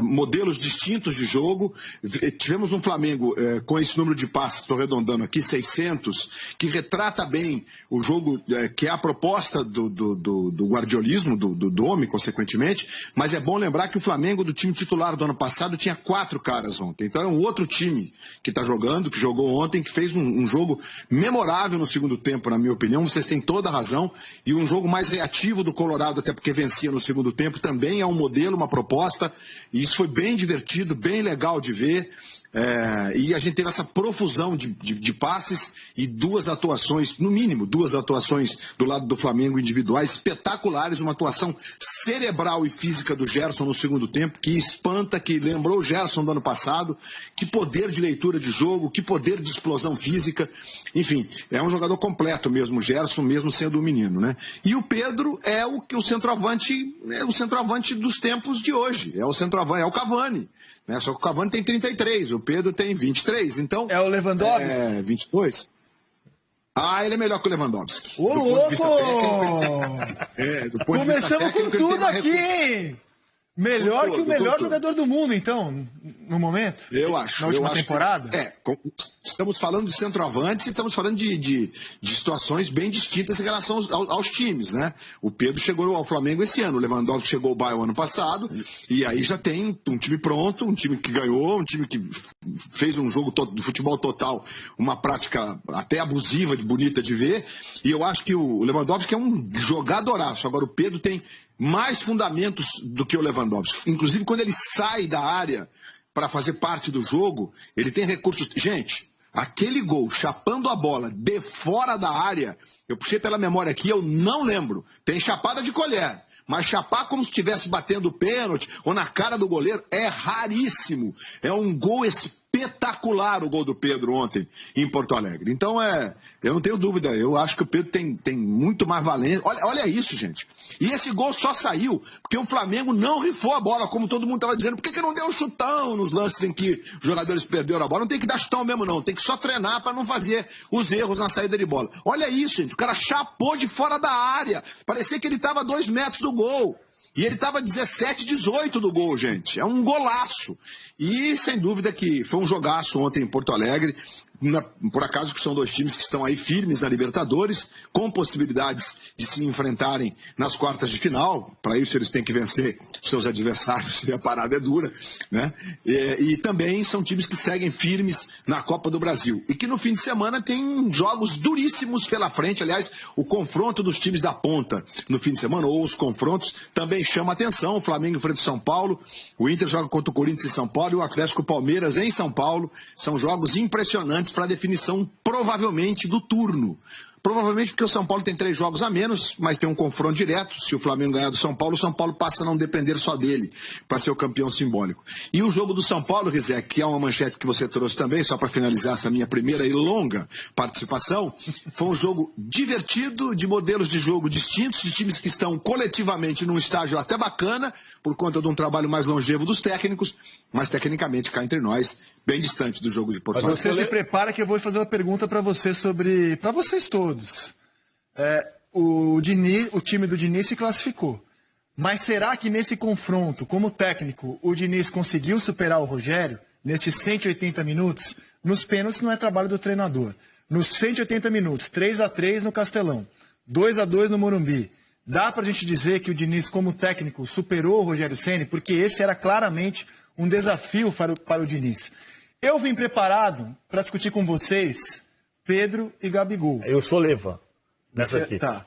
modelos distintos de jogo. Tivemos um Flamengo com esse número de passes, estou arredondando aqui, 600, que retrata bem o jogo, que é a proposta do guardiolismo, do homem, consequentemente, mas é bom lembrar que o Flamengo, do time titular do ano passado, tinha 4 caras ontem. Então é um outro time que está jogando, que jogou ontem, que fez um jogo memorável no segundo tempo, na minha opinião. Vocês têm toda a razão. E um jogo mais reativo do Colorado, até porque vencia no segundo tempo, também é um modelo, uma proposta. E isso foi bem divertido, bem legal de ver. E a gente teve essa profusão de passes e 2 atuações, no mínimo 2 atuações do lado do Flamengo individuais espetaculares, uma atuação cerebral e física do Gerson no segundo tempo, que espanta, que lembrou o Gerson do ano passado, que poder de leitura de jogo, que poder de explosão física, enfim, é um jogador completo mesmo, o Gerson, mesmo sendo um menino, né? E o Pedro é o centroavante, dos tempos de hoje, é o Cavani. Só que o Cavani tem 33, o Pedro tem 23, então... É o Lewandowski? 22. Ele é melhor que o Lewandowski. Ô, louco! Começamos com tudo aqui, hein? Melhor que o melhor jogador do mundo, então, no momento? Eu acho. Na última temporada? Estamos falando de centroavantes e estamos falando de situações bem distintas em relação aos times, né? O Pedro chegou ao Flamengo esse ano, o Lewandowski chegou ao Bayern ano passado, e aí já tem um time pronto, um time que ganhou, um time que fez um jogo de futebol total, uma prática até abusiva, bonita de ver, e eu acho que o Lewandowski é um jogadoraço. Agora o Pedro tem mais fundamentos do que o Lewandowski. Inclusive, quando ele sai da área para fazer parte do jogo, ele tem recursos. Gente, aquele gol chapando a bola de fora da área, eu puxei pela memória aqui, eu não lembro. Tem chapada de colher, mas chapar como se estivesse batendo pênalti ou na cara do goleiro é raríssimo. É um gol espetacular, o gol do Pedro ontem em Porto Alegre. Então eu não tenho dúvida, eu acho que o Pedro tem muito mais valência. Olha isso, gente. E esse gol só saiu porque o Flamengo não rifou a bola, como todo mundo estava dizendo. Por que não deu chutão nos lances em que os jogadores perderam a bola? Não tem que dar chutão mesmo, não. Tem que só treinar para não fazer os erros na saída de bola. Olha isso, gente. O cara chapou de fora da área. Parecia que ele estava a 2 metros do gol. E ele estava 17, 18 do gol, gente. É um golaço. E, sem dúvida, que foi um jogaço ontem em Porto Alegre. Por acaso que são 2 times que estão aí firmes na Libertadores, com possibilidades de se enfrentarem nas quartas de final. Para isso eles têm que vencer seus adversários, e a parada é dura, né? E também são times que seguem firmes na Copa do Brasil. E que no fim de semana tem jogos duríssimos pela frente. Aliás, o confronto dos times da ponta no fim de semana, ou os confrontos, também chama atenção. O Flamengo enfrenta o São Paulo, o Inter joga contra o Corinthians em São Paulo e o Atlético Palmeiras em São Paulo. São jogos impressionantes para a definição, provavelmente, do turno. Provavelmente porque o São Paulo tem 3 jogos a menos, mas tem um confronto direto. Se o Flamengo ganhar do São Paulo, o São Paulo passa a não depender só dele para ser o campeão simbólico. E o jogo do São Paulo, Rizek, que é uma manchete que você trouxe também, só para finalizar essa minha primeira e longa participação, foi um jogo divertido, de modelos de jogo distintos, de times que estão coletivamente num estágio até bacana, por conta de um trabalho mais longevo dos técnicos, mas tecnicamente, cá entre nós, bem distante do jogo de Porto Alegre. Mas você se prepara que eu vou fazer uma pergunta para você para vocês todos. O time do Diniz se classificou. Mas será que nesse confronto, como técnico, o Diniz conseguiu superar o Rogério nesses 180 minutos? Nos pênaltis não é trabalho do treinador. Nos 180 minutos, 3-3 no Castelão, 2-2 no Morumbi. Dá para a gente dizer que o Diniz, como técnico, superou o Rogério Ceni? Porque esse era claramente um desafio para o Diniz. Eu vim preparado para discutir com vocês Pedro e Gabigol. Eu sou Leva nessa aqui. Tá.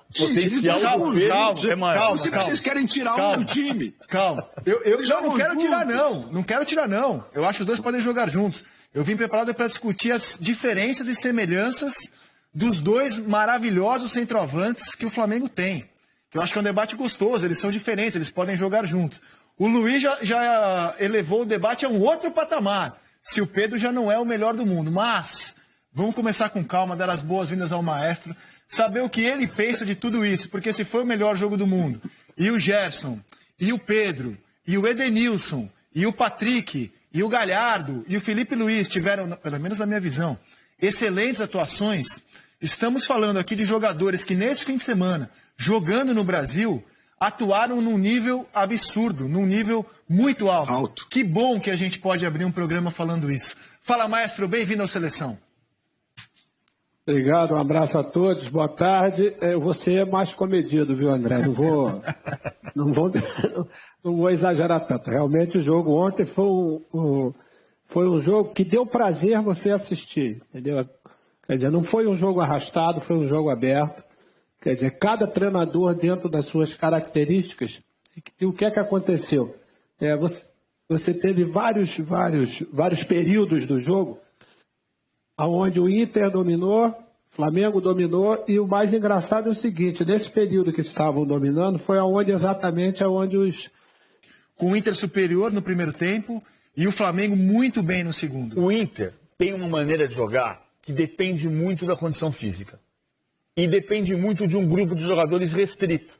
Calma. Vocês querem tirar um do time. Calma. Eu já não quero tirar, não. Não quero tirar, não. Eu acho que os dois podem jogar juntos. Eu vim preparado para discutir as diferenças e semelhanças dos 2 maravilhosos centroavantes que o Flamengo tem. Eu acho que é um debate gostoso. Eles são diferentes, eles podem jogar juntos. O Luiz já elevou o debate a um outro patamar. Se o Pedro já não é o melhor do mundo. Mas vamos começar com calma, dar as boas-vindas ao maestro, saber o que ele pensa de tudo isso. Porque se foi o melhor jogo do mundo, e o Gerson, e o Pedro, e o Edenilson, e o Patrick, e o Galhardo, e o Felipe Luiz tiveram, pelo menos na minha visão, excelentes atuações, estamos falando aqui de jogadores que nesse fim de semana, jogando no Brasil, atuaram num nível absurdo, num nível muito alto. Que bom que a gente pode abrir um programa falando isso. Fala, maestro, bem-vindo ao Seleção. Obrigado, um abraço a todos, boa tarde. Eu vou ser mais comedido, viu, André? Não vou exagerar tanto. Realmente o jogo ontem foi um jogo que deu prazer você assistir, entendeu? Quer dizer, não foi um jogo arrastado, foi um jogo aberto. Quer dizer, cada treinador dentro das suas características. E o que é que aconteceu? Você teve vários períodos do jogo onde o Inter dominou, Flamengo dominou, e o mais engraçado é o seguinte, nesse período que estavam dominando, foi exatamente aonde os... Com o Inter superior no primeiro tempo e o Flamengo muito bem no segundo. O Inter tem uma maneira de jogar que depende muito da condição física. E depende muito de um grupo de jogadores restrito.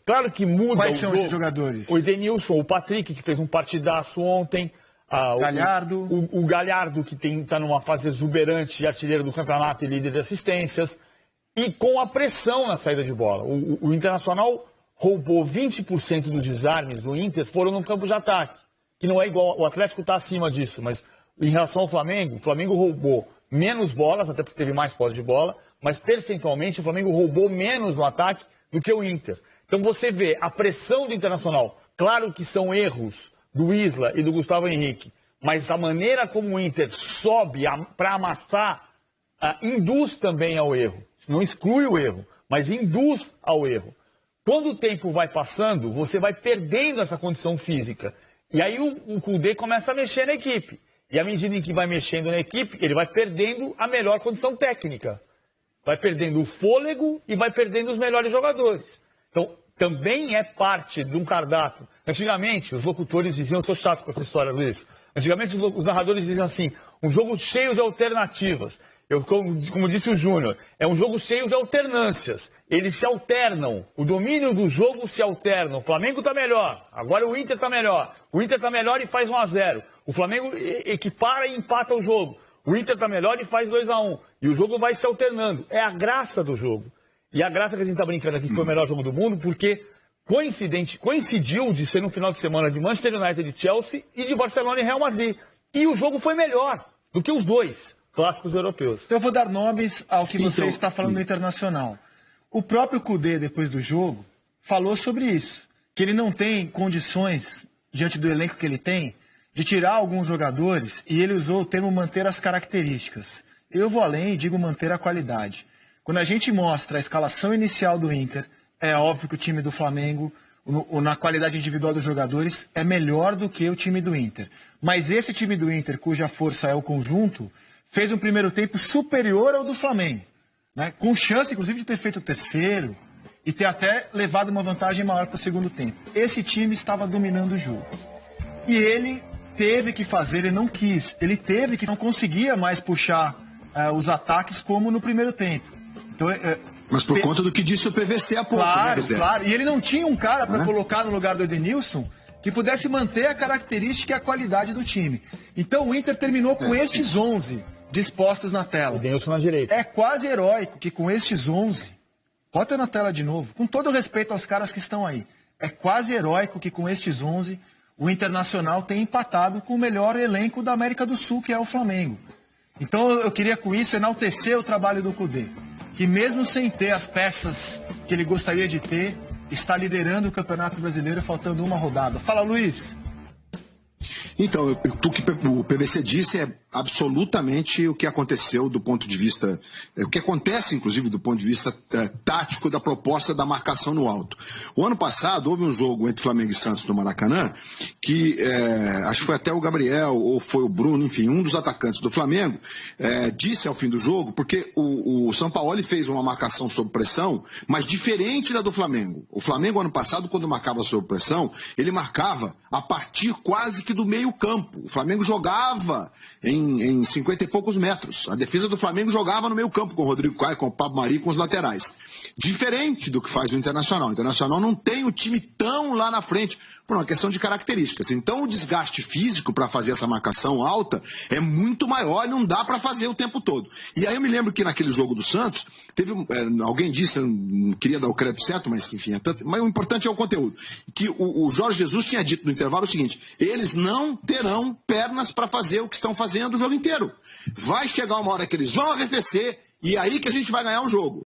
Claro que muda. Quais são esses jogadores? O Edenilson, o Patrick, que fez um partidaço ontem. Galhardo. O Galhardo, que está numa fase exuberante de artilheiro do campeonato e líder de assistências. E com a pressão na saída de bola. O Internacional roubou 20% dos desarmes do Inter, foram no campo de ataque. Que não é igual, o Atlético está acima disso, mas em relação ao Flamengo, o Flamengo roubou menos bolas, até porque teve mais posse de bola, mas percentualmente o Flamengo roubou menos no ataque do que o Inter. Então você vê a pressão do Internacional, claro que são erros do Isla e do Gustavo Henrique, mas a maneira como o Inter sobe para amassar induz também ao erro. Não exclui o erro, mas induz ao erro. Quando o tempo vai passando, você vai perdendo essa condição física. E aí o Kudê começa a mexer na equipe. E à medida em que vai mexendo na equipe, ele vai perdendo a melhor condição técnica. Vai perdendo o fôlego e vai perdendo os melhores jogadores. Então, também é parte de um cardápio. Antigamente, os locutores diziam, eu sou chato com essa história, Luiz. Antigamente, os narradores diziam assim, um jogo cheio de alternativas. Como disse o Júnior, é um jogo cheio de alternâncias. Eles se alternam. O domínio do jogo se alterna. O Flamengo está melhor. Agora o Inter está melhor. O Inter está melhor e faz 1-0. O Flamengo equipara e empata o jogo. O Inter está melhor e faz 2-1. E o jogo vai se alternando. É a graça do jogo. E a graça que a gente está brincando aqui que foi o melhor jogo do mundo, porque coincidiu de ser no final de semana de Manchester United e Chelsea e de Barcelona e Real Madrid. E o jogo foi melhor do que os dois clássicos europeus. Eu vou dar nomes ao que você está falando no Internacional. O próprio Kudê, depois do jogo, falou sobre isso. Que ele não tem condições, diante do elenco que ele tem, de tirar alguns jogadores, e ele usou o termo manter as características. Eu vou além e digo manter a qualidade. Quando a gente mostra a escalação inicial do Inter, é óbvio que o time do Flamengo, na qualidade individual dos jogadores, é melhor do que o time do Inter. Mas esse time do Inter, cuja força é o conjunto, fez um primeiro tempo superior ao do Flamengo, né? Com chance, inclusive, de ter feito o terceiro e ter até levado uma vantagem maior para o segundo tempo. Esse time estava dominando o jogo. E ele teve que fazer, ele não quis, ele teve que não conseguia mais puxar os ataques como no primeiro tempo. Então, mas por conta do que disse o PVC há pouco. Claro, né, claro. E ele não tinha um cara para colocar no lugar do Edenilson que pudesse manter a característica e a qualidade do time. Então o Inter terminou com estes 11 dispostos na tela. O Edenilson na direita. É quase heróico que com estes 11, bota na tela de novo, com todo o respeito aos caras que estão aí, é quase heróico que com estes 11 o Internacional tem empatado com o melhor elenco da América do Sul, que é o Flamengo. Então eu queria com isso enaltecer o trabalho do Kudê, que mesmo sem ter as peças que ele gostaria de ter, está liderando o Campeonato Brasileiro faltando uma rodada. Fala, Luiz. Então, o que o PVC disse é absolutamente o que aconteceu do ponto de vista, o que acontece inclusive do ponto de vista tático da proposta da marcação no alto. O ano passado houve um jogo entre Flamengo e Santos no Maracanã que acho que foi até o Gabriel ou foi o Bruno, enfim, um dos atacantes do Flamengo disse ao fim do jogo, porque o Sampaoli fez uma marcação sob pressão, mas diferente da do Flamengo. O Flamengo ano passado, quando marcava sob pressão, ele marcava a partir quase que do meio campo. O Flamengo jogava em em 50 e poucos metros. A defesa do Flamengo jogava no meio campo com o Rodrigo Caio, com o Pablo Mari, com os laterais. Diferente do que faz o Internacional. O Internacional não tem o time tão lá na frente, por uma questão de características. Então o desgaste físico para fazer essa marcação alta é muito maior e não dá para fazer o tempo todo. E aí eu me lembro que naquele jogo do Santos, teve alguém disse, eu não queria dar o crédito certo, mas enfim, mas o importante é o conteúdo. Que o Jorge Jesus tinha dito no intervalo o seguinte: eles não terão pernas para fazer o que estão fazendo o jogo inteiro. Vai chegar uma hora que eles vão arrefecer e aí que a gente vai ganhar o jogo.